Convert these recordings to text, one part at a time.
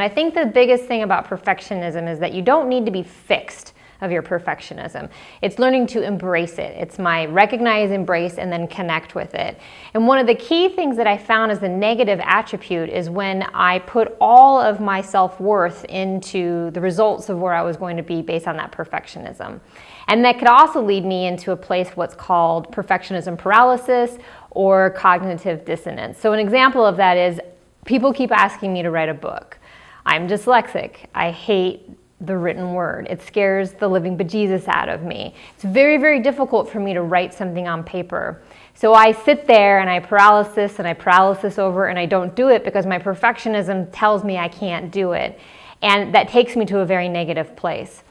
I think the biggest thing about perfectionism is that you don't need to be fixed of your perfectionism. It's learning to embrace it. It's my recognize, embrace, and then connect with it. And one of the key things that I found as the negative attribute is when I put all of my self-worth into the results of where I was going to be based on that perfectionism. And that could also lead me into a place what's called perfectionism paralysis or cognitive dissonance. So an example of that is people keep asking me to write a book. I'm dyslexic. I hate the written word. It scares the living bejesus out of me. It's very, very difficult for me to write something on paper. So I sit there and I paralysis over, and I don't do it because my perfectionism tells me I can't do it. And that takes me to a very negative place.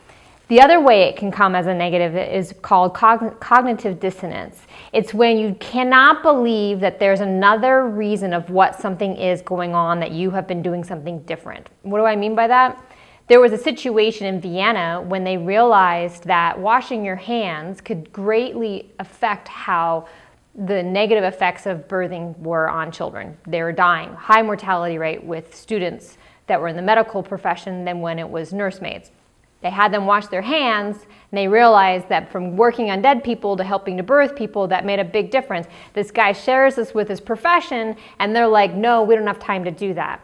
The other way it can come as a negative is called cognitive dissonance. It's when you cannot believe that there's another reason of what something is going on, that you have been doing something different. What do I mean by that? There was a situation in Vienna when they realized that washing your hands could greatly affect how the negative effects of birthing were on children. They were dying. High mortality rate with students that were in the medical profession than when it was nursemaids. They had them wash their hands, and they realized that from working on dead people to helping to birth people, that made a big difference. This guy shares this with his profession, and they're like, no, we don't have time to do that.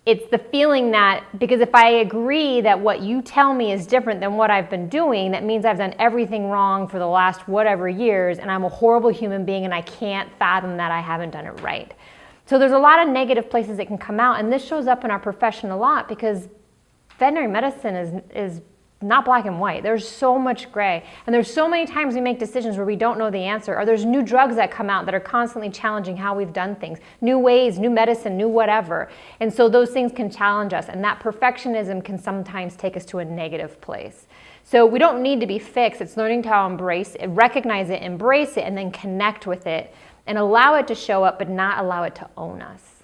It's the feeling that, because if I agree that what you tell me is different than what I've been doing, that means I've done everything wrong for the last whatever years, and I'm a horrible human being, and I can't fathom that I haven't done it right. So there's a lot of negative places that can come out, and this shows up in our profession a lot because veterinary medicine is not black and white. There's so much gray. And there's so many times we make decisions where we don't know the answer, or there's new drugs that come out that are constantly challenging how we've done things, new ways, new medicine, new whatever. And so those things can challenge us, and that perfectionism can sometimes take us to a negative place. So we don't need to be fixed. It's learning to embrace it, recognize it, embrace it, and then connect with it and allow it to show up, but not allow it to own us.